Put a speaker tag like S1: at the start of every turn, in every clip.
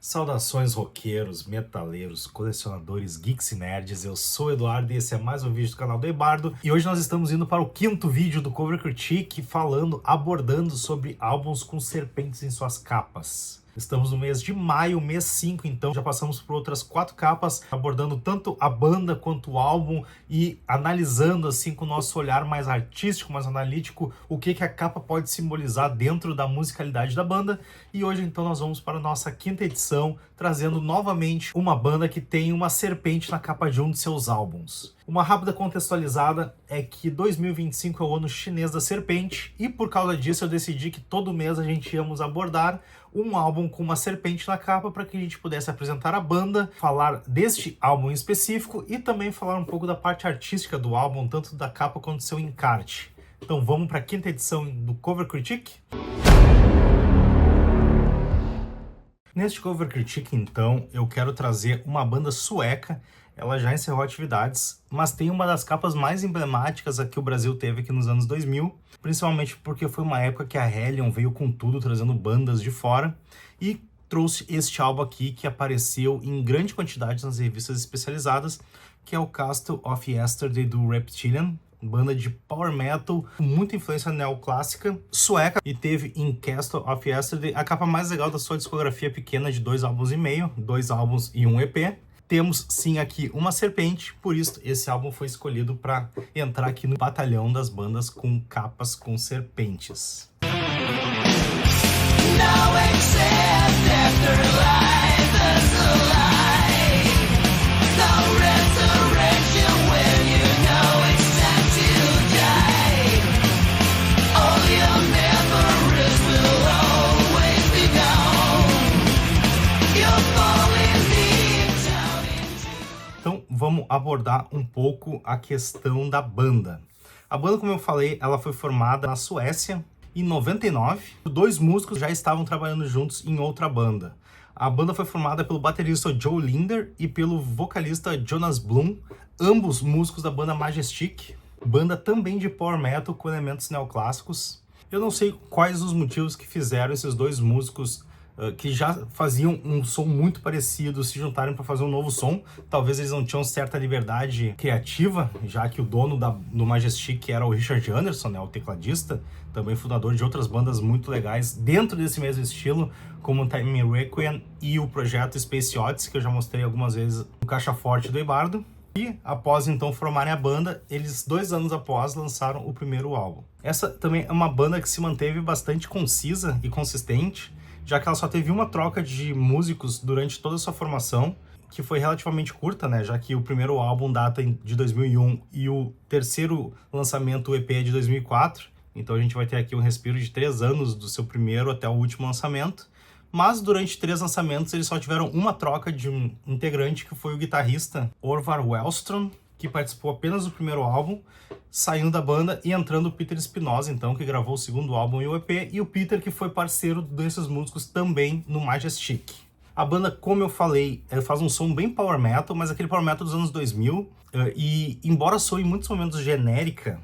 S1: Saudações roqueiros, metaleiros, colecionadores, geeks e nerds, eu sou o Eduardo e esse é mais um vídeo do canal do Ebardo. E hoje nós estamos indo para o quinto vídeo do Cover Critique, abordando sobre álbuns com serpentes em suas capas. Estamos no mês de maio, mês 5, então já passamos por outras 4 capas, abordando tanto a banda quanto o álbum e analisando assim com o nosso olhar mais artístico, mais analítico, o que a capa pode simbolizar dentro da musicalidade da banda. E hoje então nós vamos para a nossa quinta edição, trazendo novamente uma banda que tem uma serpente na capa de um de seus álbuns. Uma rápida contextualizada é que 2025 é o ano chinês da serpente e por causa disso eu decidi que todo mês a gente íamos abordar um álbum com uma serpente na capa para que a gente pudesse apresentar a banda, falar deste álbum em específico e também falar um pouco da parte artística do álbum, tanto da capa quanto do seu encarte. Então vamos para a quinta edição do Cover Critique? Neste Cover Critique, então, eu quero trazer uma banda sueca. Ela já encerrou atividades, mas tem uma das capas mais emblemáticas que o Brasil teve aqui nos anos 2000, principalmente porque foi uma época que a Hellion veio com tudo, trazendo bandas de fora, e trouxe este álbum aqui que apareceu em grande quantidade nas revistas especializadas, que é o Castle of Yesterday do Reptilian, banda de power metal com muita influência neoclássica sueca, e teve em Castle of Yesterday a capa mais legal da sua discografia pequena de 2 álbuns e meio, 2 álbuns e um EP. Temos sim aqui uma serpente, por isso esse álbum foi escolhido para entrar aqui no batalhão das bandas com capas com serpentes. Então vamos abordar um pouco a questão da banda. A banda, como eu falei, ela foi formada na Suécia em 99. 2 músicos já estavam trabalhando juntos em outra banda. A banda foi formada pelo baterista Joe Linder e pelo vocalista Jonas Blum, ambos músicos da banda Majestic, banda também de power metal com elementos neoclássicos. Eu não sei quais os motivos que fizeram esses 2 músicos que já faziam um som muito parecido se juntarem para fazer um novo som. Talvez eles não tinham certa liberdade criativa, já que o dono do Majestic era o Richard Anderson, né, o tecladista, também fundador de outras bandas muito legais dentro desse mesmo estilo, como o Time Requiem e o projeto Space Odyssey, que eu já mostrei algumas vezes no Caixa Forte do Ebardo. E após então formarem a banda, eles 2 anos após lançaram o primeiro álbum. Essa também é uma banda que se manteve bastante concisa e consistente, já que ela só teve uma troca de músicos durante toda a sua formação, que foi relativamente curta, né? Já que o primeiro álbum data de 2001 e o terceiro lançamento, o EP, é de 2004. Então a gente vai ter aqui um respiro de 3 anos do seu primeiro até o último lançamento. Mas durante 3 lançamentos eles só tiveram uma troca de um integrante, que foi o guitarrista Orvar Wellström, que participou apenas do primeiro álbum, saindo da banda e entrando o Peter Espinosa, então, que gravou o segundo álbum e o EP, e o Peter, que foi parceiro desses músicos também no Majestic. A banda, como eu falei, faz um som bem power metal, mas aquele power metal dos anos 2000, e embora soe em muitos momentos genérica,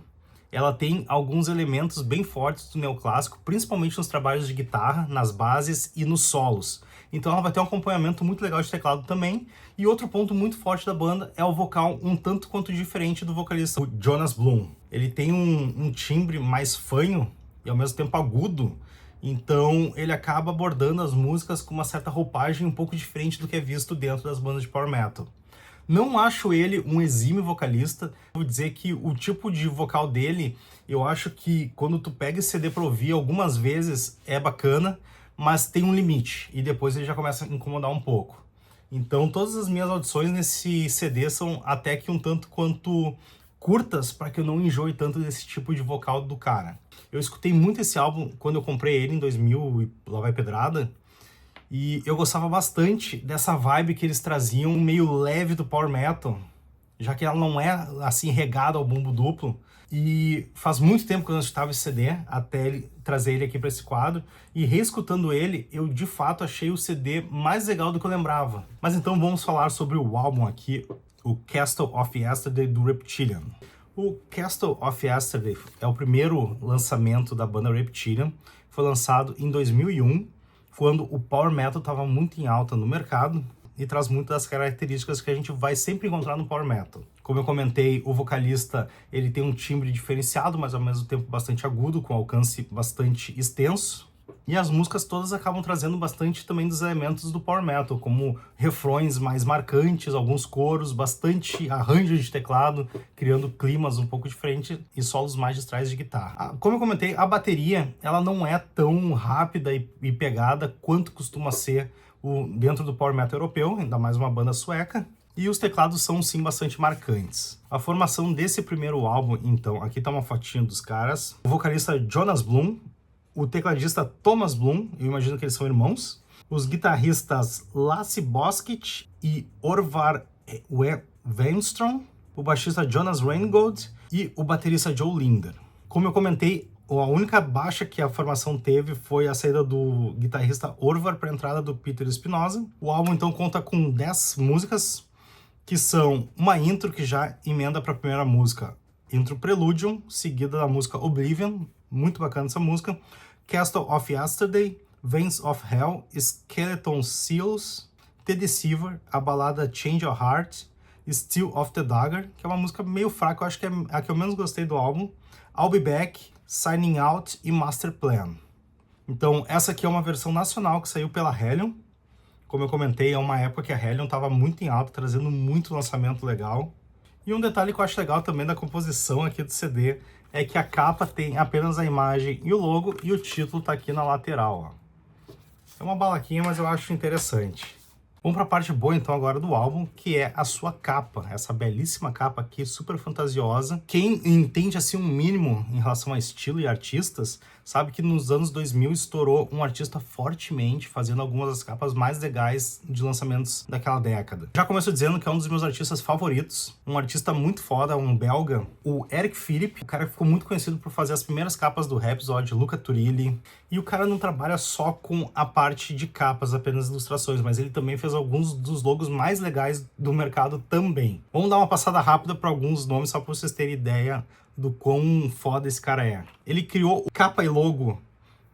S1: ela tem alguns elementos bem fortes do neoclássico, principalmente nos trabalhos de guitarra, nas bases e nos solos. Então ela vai ter um acompanhamento muito legal de teclado também. E outro ponto muito forte da banda é o vocal um tanto quanto diferente do vocalista, o Jonas Blum. Ele tem um timbre mais fanho e ao mesmo tempo agudo, então ele acaba abordando as músicas com uma certa roupagem um pouco diferente do que é visto dentro das bandas de power metal. Não acho ele um exímio vocalista. Vou dizer que o tipo de vocal dele, eu acho que quando tu pega esse CD pra ouvir algumas vezes é bacana, mas tem um limite, e depois ele já começa a incomodar um pouco. Então todas as minhas audições nesse CD são até que um tanto quanto curtas, para que eu não enjoe tanto desse tipo de vocal do cara. Eu escutei muito esse álbum quando eu comprei ele em 2000 e lá vai pedrada, e eu gostava bastante dessa vibe que eles traziam, meio leve do power metal, já que ela não é assim regada ao bumbo duplo. E faz muito tempo que eu não escutava esse CD, até trazer ele aqui para esse quadro. E reescutando ele, eu de fato achei o CD mais legal do que eu lembrava. Mas então vamos falar sobre o álbum aqui, o Castle of Yesterday do Reptilian. O Castle of Yesterday é o primeiro lançamento da banda Reptilian. Foi lançado em 2001. quando o Power Metal estava muito em alta no mercado e traz muitas das características que a gente vai sempre encontrar no Power Metal. Como eu comentei, o vocalista ele tem um timbre diferenciado, mas ao mesmo tempo bastante agudo, com alcance bastante extenso. E as músicas todas acabam trazendo bastante também dos elementos do Power Metal, como refrões mais marcantes, alguns coros, bastante arranjo de teclado, criando climas um pouco diferentes e solos magistrais de guitarra. Como eu comentei, a bateria ela não é tão rápida e pegada quanto costuma ser dentro do Power Metal europeu, ainda mais uma banda sueca. E os teclados são sim bastante marcantes. A formação desse primeiro álbum, então, aqui tá uma fotinha dos caras. O vocalista Jonas Blum, o tecladista Thomas Blum, eu imagino que eles são irmãos, os guitarristas Lasse Boskic e Orvar Wenström, o baixista Jonas Reingold e o baterista Joe Linder. Como eu comentei, a única baixa que a formação teve foi a saída do guitarrista Orvar para a entrada do Peter Espinosa. O álbum então conta com 10 músicas, que são uma intro que já emenda para a primeira música, Intro Preludium, seguida da música Oblivion, muito bacana essa música, Castle of Yesterday, Veins of Hell, Skeleton Seals, The Deceiver, a balada Change Your Heart, Steel of the Dagger, que é uma música meio fraca, eu acho que é a que eu menos gostei do álbum, I'll Be Back, Signing Out e Master Plan. Então essa aqui é uma versão nacional que saiu pela Hellion. Como eu comentei, é uma época que a Hellion estava muito em alta, trazendo muito lançamento legal. E um detalhe que eu acho legal também da composição aqui do CD é que a capa tem apenas a imagem e o logo, e o título tá aqui na lateral, ó. É uma balaquinha, mas eu acho interessante. Vamos para a parte boa então agora do álbum, que é a sua capa, essa belíssima capa aqui, super fantasiosa. Quem entende assim um mínimo em relação a estilo e artistas, sabe que nos anos 2000 estourou um artista fortemente, fazendo algumas das capas mais legais de lançamentos daquela década. Já começo dizendo que é um dos meus artistas favoritos, um artista muito foda, um belga, o Eric Philipp, o cara que ficou muito conhecido por fazer as primeiras capas do Rhapsody, Luca Turilli, e o cara não trabalha só com a parte de capas, apenas ilustrações, mas ele também fez alguns dos logos mais legais do mercado também. Vamos dar uma passada rápida para alguns nomes, só para vocês terem ideia do quão foda esse cara é. Ele criou capa e logo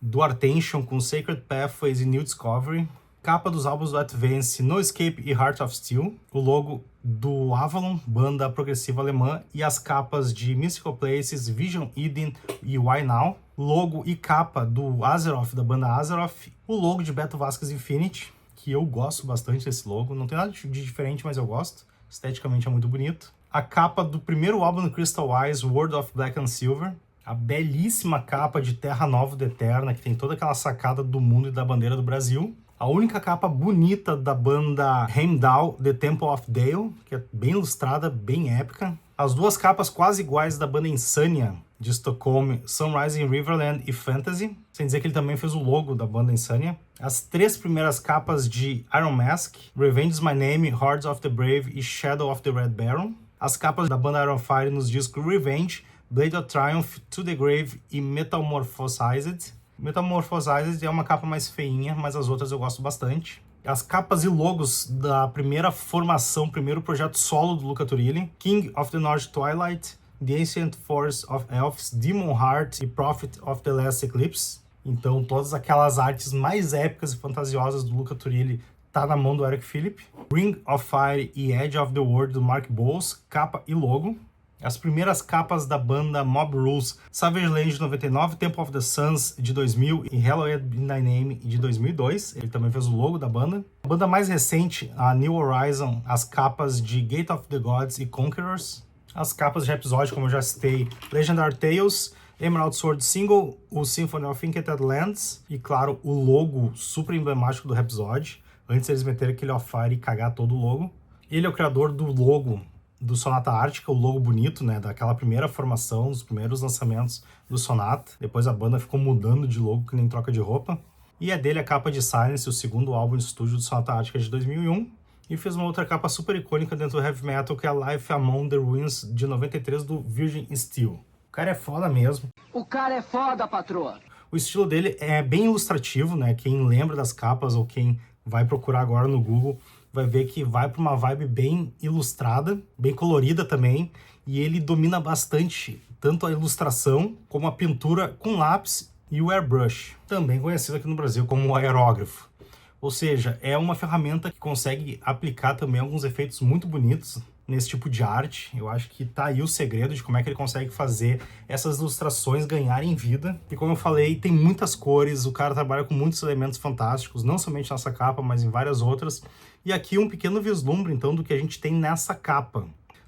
S1: do Artention com Sacred Pathways e New Discovery, capa dos álbuns do Advance, No Escape e Heart of Steel, o logo do Avalon, banda progressiva alemã, e as capas de Mystical Places, Vision Eden e Why Now, logo e capa do Azeroth, da banda Azeroth, o logo de Beto Vasquez Infinity, que eu gosto bastante desse logo, não tem nada de diferente, mas eu gosto, esteticamente é muito bonito. A capa do primeiro álbum do Crystal Eyes, World of Black and Silver, a belíssima capa de Terra Nova do Eterna, que tem toda aquela sacada do mundo e da bandeira do Brasil. A única capa bonita da banda Heimdall, The Temple of Dale, que é bem ilustrada, bem épica. As duas capas quase iguais da banda Insania, de Estocolmo, Sunrise in Riverland e Fantasy, sem dizer que ele também fez o logo da banda Insania. As três primeiras capas de Iron Mask, Revenge is My Name, Hordes of the Brave e Shadow of the Red Baron. As capas da banda Iron Fire nos discos Revenge, Blade of Triumph, To the Grave e Metamorphosized. Metamorphosized é uma capa mais feinha, mas as outras eu gosto bastante. As capas e logos da primeira formação, primeiro projeto solo do Luca Turilli, King of the North Twilight, The Ancient Force of Elves, Demon Heart e Prophet of the Last Eclipse. Então todas aquelas artes mais épicas e fantasiosas do Luca Turilli tá na mão do Eric Philipp. Ring of Fire e Edge of the World do Mark Bowles, capa e logo. As primeiras capas da banda Mob Rules, Savage Land de 99, Temple of the Suns de 2000 e Hallowed in Thy Name de 2002. Ele também fez o logo da banda. A banda mais recente, a New Horizon, as capas de Gate of the Gods e Conquerors. As capas de episódio, como eu já citei, Legendary Tales, Emerald Sword Single, o Symphony of Enchanted Lands e, claro, o logo super emblemático do Rhapsody. Antes eles meterem aquele off-fire e cagar todo o logo. Ele é o criador do logo do Sonata Ártica, o logo bonito, né, daquela primeira formação, dos primeiros lançamentos do Sonata. Depois a banda ficou mudando de logo que nem troca de roupa. E é dele a capa de Silence, o segundo álbum de estúdio do Sonata Ártica de 2001. E fez uma outra capa super icônica dentro do heavy metal, que é a Life Among the Ruins de 93 do Virgin Steel. O cara é foda mesmo.
S2: O cara é foda, patroa.
S1: O estilo dele é bem ilustrativo, né? Quem lembra das capas ou quem vai procurar agora no Google vai ver que vai para uma vibe bem ilustrada, bem colorida também, e ele domina bastante tanto a ilustração como a pintura com lápis e o airbrush, também conhecido aqui no Brasil como o aerógrafo. Ou seja, é uma ferramenta que consegue aplicar também alguns efeitos muito bonitos nesse tipo de arte. Eu acho que tá aí o segredo de como é que ele consegue fazer essas ilustrações ganharem vida. E como eu falei, tem muitas cores, o cara trabalha com muitos elementos fantásticos, não somente nessa capa, mas em várias outras. E aqui um pequeno vislumbre, então, do que a gente tem nessa capa.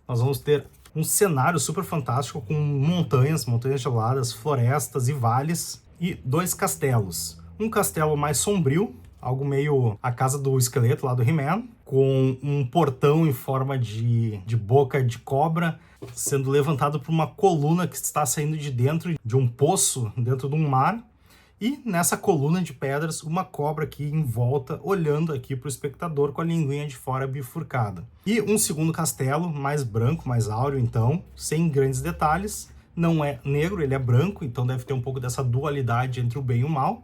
S1: Nós vamos ter um cenário super fantástico com montanhas geladas, florestas e vales e 2 castelos. Um castelo mais sombrio, algo meio a casa do esqueleto lá do He-Man, com um portão em forma de boca de cobra, sendo levantado por uma coluna que está saindo de dentro de um poço, dentro de um mar. E nessa coluna de pedras, uma cobra aqui em volta, olhando aqui para o espectador com a linguinha de fora bifurcada. E um segundo castelo, mais branco, mais áureo então, sem grandes detalhes. Não é negro, ele é branco, então deve ter um pouco dessa dualidade entre o bem e o mal.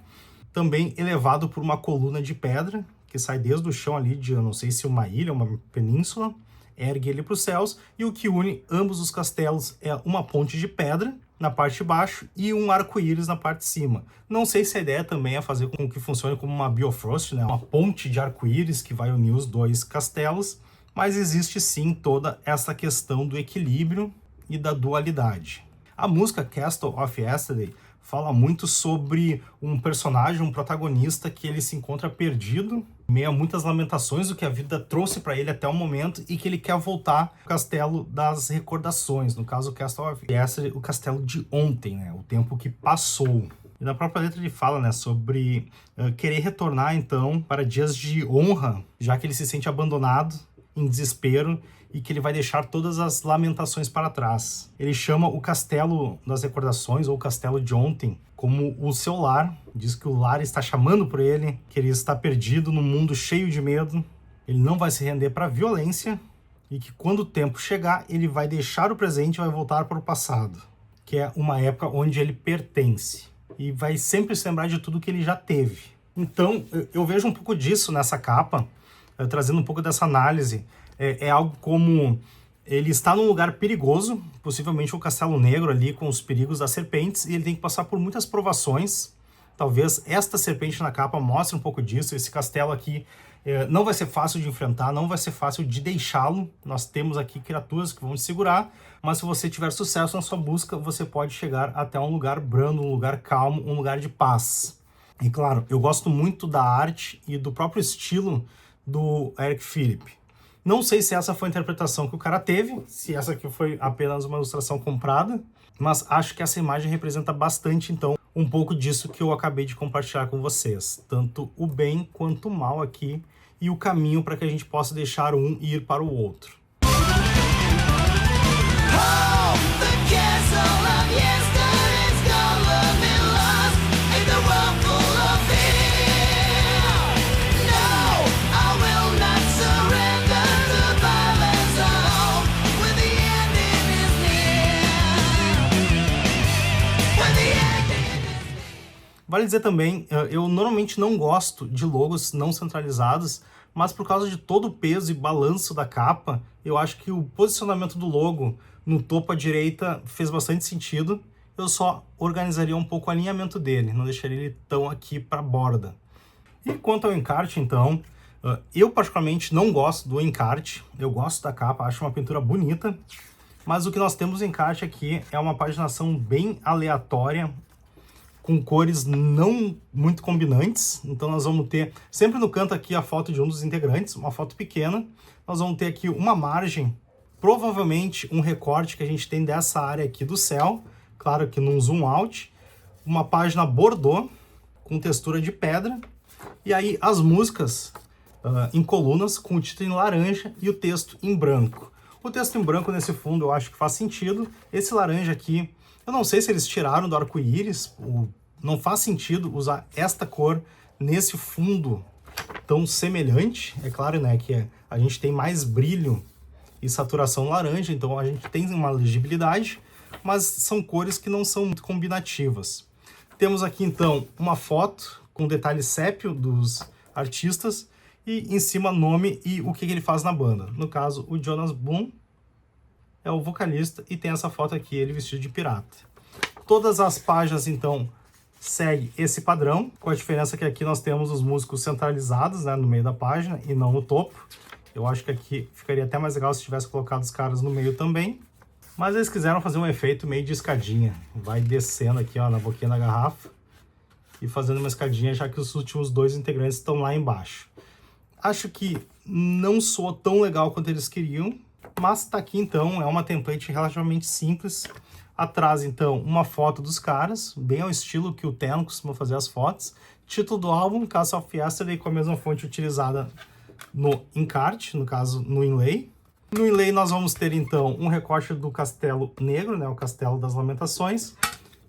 S1: Também elevado por uma coluna de pedra, que sai desde o chão ali de, eu não sei se uma ilha, uma península, ergue ele para os céus, e o que une ambos os castelos é uma ponte de pedra na parte de baixo e um arco-íris na parte de cima. Não sei se a ideia também é fazer com que funcione como uma Bifrost, né? Uma ponte de arco-íris que vai unir os 2 castelos, mas existe sim toda essa questão do equilíbrio e da dualidade. A música Castle of Yesterday fala muito sobre um personagem, um protagonista que ele se encontra perdido, em meio a muitas lamentações do que a vida trouxe para ele até o momento e que ele quer voltar ao castelo das recordações, no caso o Castle of Yesterday, o castelo de ontem, né, o tempo que passou. E na própria letra ele fala, né, sobre querer retornar então para dias de honra, já que ele se sente abandonado, em desespero, e que ele vai deixar todas as lamentações para trás. Ele chama o castelo das recordações, ou o castelo de ontem, como o seu lar. Diz que o lar está chamando por ele, que ele está perdido num mundo cheio de medo. Ele não vai se render para a violência e que quando o tempo chegar, ele vai deixar o presente e vai voltar para o passado, que é uma época onde ele pertence. E vai sempre se lembrar de tudo que ele já teve. Então, eu vejo um pouco disso nessa capa, trazendo um pouco dessa análise. É algo como ele está num lugar perigoso, possivelmente um castelo negro ali com os perigos das serpentes, e ele tem que passar por muitas provações. Talvez esta serpente na capa mostre um pouco disso. Esse castelo aqui não vai ser fácil de enfrentar, não vai ser fácil de deixá-lo. Nós temos aqui criaturas que vão te segurar, mas se você tiver sucesso na sua busca, você pode chegar até um lugar brando, um lugar calmo, um lugar de paz. E claro, eu gosto muito da arte e do próprio estilo do Eric Philippe. Não sei se essa foi a interpretação que o cara teve, se essa aqui foi apenas uma ilustração comprada, mas acho que essa imagem representa bastante, então, um pouco disso que eu acabei de compartilhar com vocês. Tanto o bem quanto o mal aqui e o caminho para que a gente possa deixar um e ir para o outro. Vale dizer também, eu normalmente não gosto de logos não centralizados, mas por causa de todo o peso e balanço da capa, eu acho que o posicionamento do logo no topo à direita fez bastante sentido. Eu só organizaria um pouco o alinhamento dele, não deixaria ele tão aqui para a borda. E quanto ao encarte, então, eu particularmente não gosto do encarte, eu gosto da capa, acho uma pintura bonita, mas o que nós temos no encarte aqui é uma paginação bem aleatória, com cores não muito combinantes. Então nós vamos ter, sempre no canto aqui, a foto de um dos integrantes, uma foto pequena. Nós vamos ter aqui uma margem, provavelmente um recorte que a gente tem dessa área aqui do céu, claro que num zoom out, uma página bordô, com textura de pedra, e aí as músicas em colunas, com o título em laranja e o texto em branco. O texto em branco nesse fundo eu acho que faz sentido. Esse laranja aqui, eu não sei se eles tiraram do arco-íris, não faz sentido usar esta cor nesse fundo tão semelhante. É claro, né, que a gente tem mais brilho e saturação laranja, então a gente tem uma legibilidade, mas são cores que não são muito combinativas. Temos aqui, então, uma foto com detalhe sépio dos artistas e em cima nome e o que ele faz na banda. No caso, o Jonas Blum é o vocalista e tem essa foto aqui, ele vestido de pirata. Todas as páginas, então, segue esse padrão, com a diferença que aqui nós temos os músicos centralizados, né, no meio da página e não no topo. Eu acho que aqui ficaria até mais legal se tivesse colocado os caras no meio também. Mas eles quiseram fazer um efeito meio de escadinha. Vai descendo aqui, ó, na boquinha da garrafa e fazendo uma escadinha, já que os últimos dois integrantes estão lá embaixo. Acho que não soa tão legal quanto eles queriam, mas tá aqui então, é uma template relativamente simples. Atrás, então, uma foto dos caras, bem ao estilo que o Ten costuma fazer as fotos. Título do álbum, Castle of Yesterday, com a mesma fonte utilizada no encarte, no caso, no inlay. No inlay nós vamos ter, então, um recorte do Castelo Negro, né, o Castelo das Lamentações,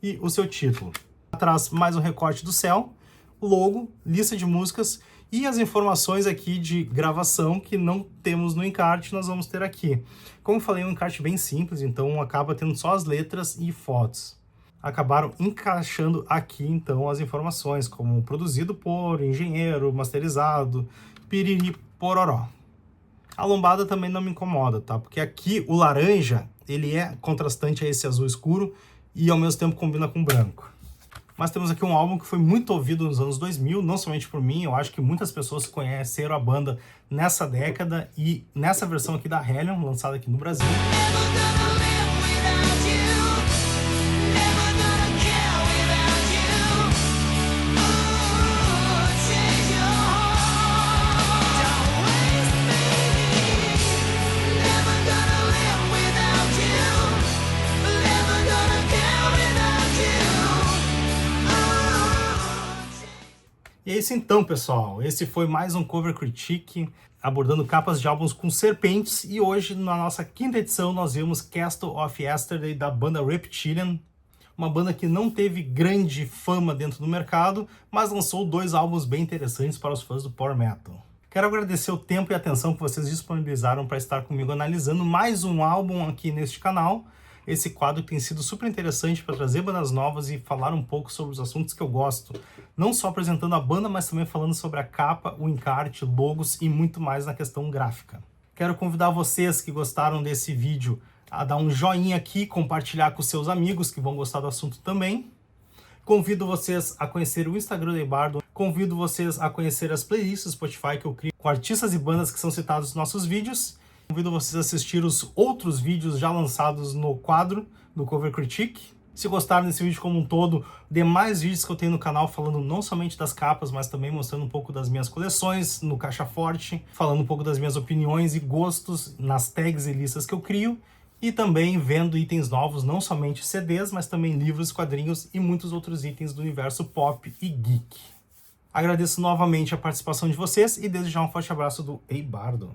S1: e o seu título. Atrás, mais um recorte do céu, logo, lista de músicas e as informações aqui de gravação que não temos no encarte, nós vamos ter aqui. Como eu falei, é um encarte bem simples, então acaba tendo só as letras e fotos. Acabaram encaixando aqui, então, as informações, como produzido por, engenheiro, masterizado, piriri, pororó. A lombada também não me incomoda, tá? Porque aqui o laranja, ele é contrastante a esse azul escuro e ao mesmo tempo combina com branco. Mas temos aqui um álbum que foi muito ouvido nos anos 2000, não somente por mim, eu acho que muitas pessoas conheceram a banda nessa década e nessa versão aqui da Hellion, lançada aqui no Brasil. E é isso então, pessoal. Esse foi mais um Cover Critique, abordando capas de álbuns com serpentes. E hoje, na nossa quinta edição, nós vimos Castle of Yesterday, da banda Reptilian. Uma banda que não teve grande fama dentro do mercado, mas lançou dois álbuns bem interessantes para os fãs do Power Metal. Quero agradecer o tempo e a atenção que vocês disponibilizaram para estar comigo analisando mais um álbum aqui neste canal. Esse quadro tem sido super interessante para trazer bandas novas e falar um pouco sobre os assuntos que eu gosto. Não só apresentando a banda, mas também falando sobre a capa, o encarte, logos e muito mais na questão gráfica. Quero convidar vocês que gostaram desse vídeo a dar um joinha aqui, compartilhar com seus amigos que vão gostar do assunto também. Convido vocês a conhecer o Instagram do Eibardo. Convido vocês a conhecer as playlists do Spotify que eu crio com artistas e bandas que são citados nos nossos vídeos. Convido vocês a assistir os outros vídeos já lançados no quadro do Cover Critique. Se gostaram desse vídeo como um todo, demais vídeos que eu tenho no canal falando não somente das capas, mas também mostrando um pouco das minhas coleções no Caixa Forte, falando um pouco das minhas opiniões e gostos nas tags e listas que eu crio, e também vendo itens novos, não somente CDs, mas também livros, quadrinhos e muitos outros itens do universo pop e geek. Agradeço novamente a participação de vocês e desde já um forte abraço do Eibardo.